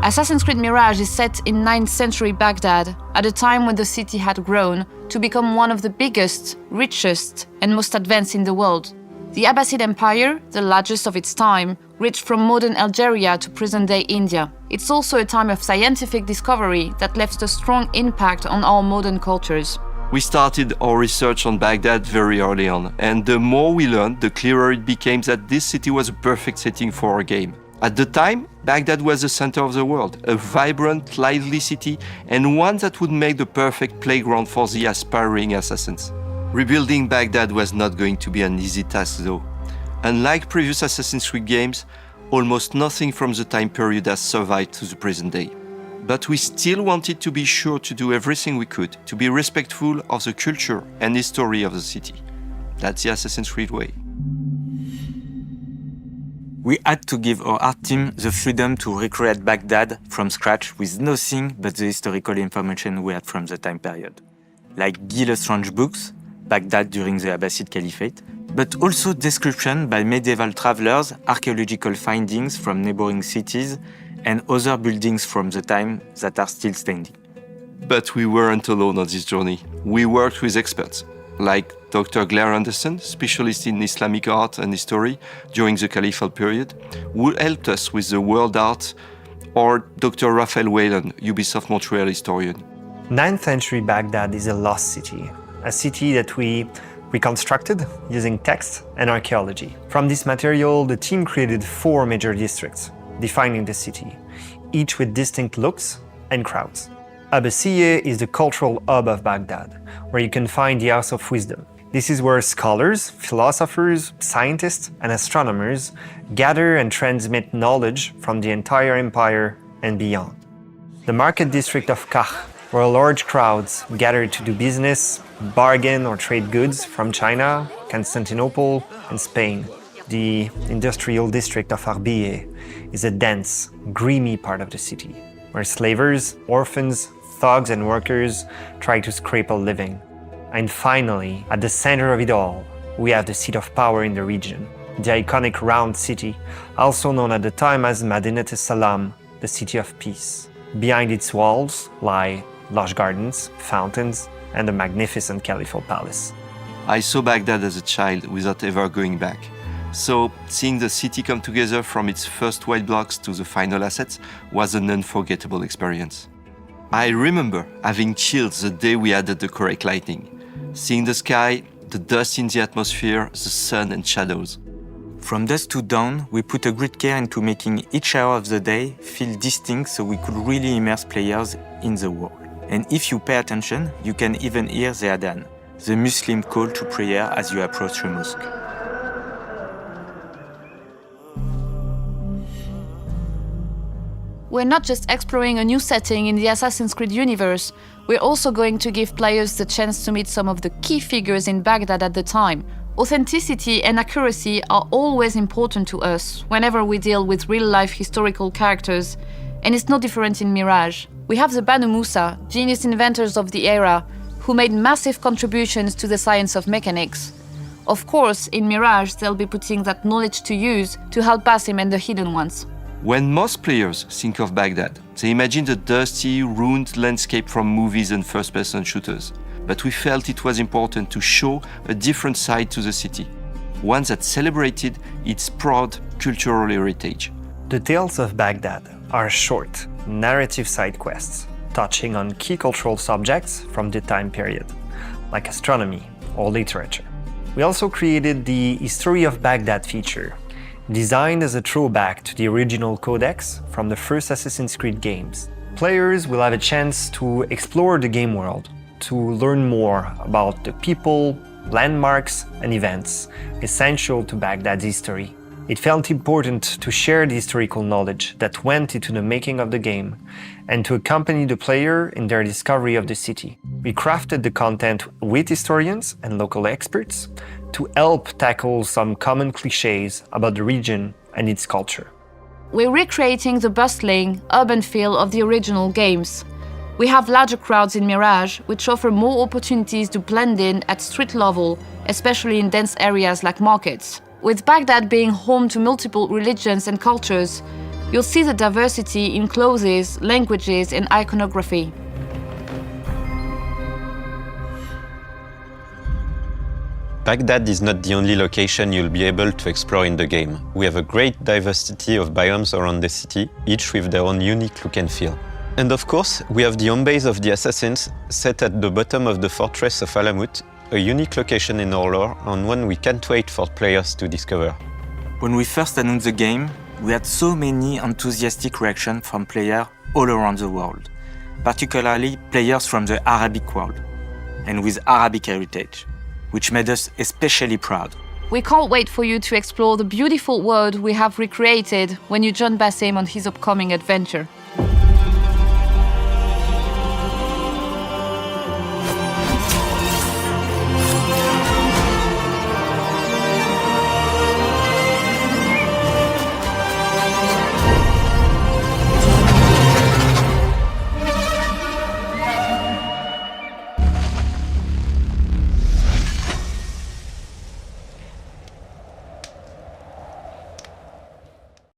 Assassin's Creed Mirage is set in 9th century Baghdad, at a time when the city had grown to become one of the biggest, richest, and most advanced in the world. The Abbasid Empire, the largest of its time, reached from modern Algeria to present-day India. It's also a time of scientific discovery that left a strong impact on our modern cultures. We started our research on Baghdad very early on, and the more we learned, the clearer it became that this city was a perfect setting for our game. At the time, Baghdad was the center of the world, a vibrant, lively city, and one that would make the perfect playground for the aspiring assassins. Rebuilding Baghdad was not going to be an easy task though. Unlike previous Assassin's Creed games, almost nothing from the time period has survived to the present day. But we still wanted to be sure to do everything we could to be respectful of the culture and history of the city. That's the Assassin's Creed way. We had to give our art team the freedom to recreate Baghdad from scratch with nothing but the historical information we had from the time period. Like Guy Lestrange's books, Baghdad during the Abbasid Caliphate, but also description by medieval travelers, archaeological findings from neighboring cities, and other buildings from the time that are still standing. But we weren't alone on this journey. We worked with experts, like Dr. Claire Anderson, specialist in Islamic art and history during the Caliphal period, who helped us with the world art, or Dr. Raphael Whelan, Ubisoft Montreal historian. 9th century Baghdad is a lost city, a city that we reconstructed using text and archaeology. From this material, the team created 4 major districts, defining the city, each with distinct looks and crowds. Abbasiyeh is the cultural hub of Baghdad, where you can find the House of Wisdom. This is where scholars, philosophers, scientists, and astronomers gather and transmit knowledge from the entire empire and beyond. The market district of Kach, where large crowds gather to do business, bargain, or trade goods from China, Constantinople, and Spain. The industrial district of Arbiyeh is a dense, grimy part of the city, where slavers, orphans, thugs, and workers try to scrape a living. And finally, at the center of it all, we have the seat of power in the region, the iconic round city, also known at the time as Madinat al-Salam, the city of peace. Behind its walls lie lush gardens, fountains, and a magnificent caliphal palace. I saw Baghdad as a child without ever going back. So, seeing the city come together from its first white blocks to the final assets was an unforgettable experience. I remember having chills the day we added the correct lighting. Seeing the sky, the dust in the atmosphere, the sun and shadows. From dusk to dawn, we put a great care into making each hour of the day feel distinct so we could really immerse players in the world. And if you pay attention, you can even hear the adhan, the Muslim call to prayer as you approach the mosque. We're not just exploring a new setting in the Assassin's Creed universe, we're also going to give players the chance to meet some of the key figures in Baghdad at the time. Authenticity and accuracy are always important to us whenever we deal with real-life historical characters, and it's no different in Mirage. We have the Banu Musa, genius inventors of the era, who made massive contributions to the science of mechanics. Of course, in Mirage, they'll be putting that knowledge to use to help Basim and the Hidden Ones. When most players think of Baghdad, they imagine the dusty, ruined landscape from movies and first-person shooters. But we felt it was important to show a different side to the city, one that celebrated its proud cultural heritage. The tales of Baghdad are short, narrative side quests, touching on key cultural subjects from the time period, like astronomy or literature. We also created the History of Baghdad feature, designed as a throwback to the original codex from the first Assassin's Creed games. Players will have a chance to explore the game world, to learn more about the people, landmarks, and events essential to Baghdad's history. It felt important to share the historical knowledge that went into the making of the game and to accompany the player in their discovery of the city. We crafted the content with historians and local experts to help tackle some common cliches about the region and its culture. We're recreating the bustling, urban feel of the original games. We have larger crowds in Mirage, which offer more opportunities to blend in at street level, especially in dense areas like markets. With Baghdad being home to multiple religions and cultures, You'll see the diversity in clothes, languages, and iconography. Baghdad is not the only location you'll be able to explore in the game. We have a great diversity of biomes around the city, each with their own unique look and feel. And of course, we have the home base of the Assassins, set at the bottom of the fortress of Alamut, a unique location in our lore and one we can't wait for players to discover. When we first announced the game, we had so many enthusiastic reactions from players all around the world, particularly players from the Arabic world, and with Arabic heritage, which made us especially proud. We can't wait for you to explore the beautiful world we have recreated when you join Basim on his upcoming adventure.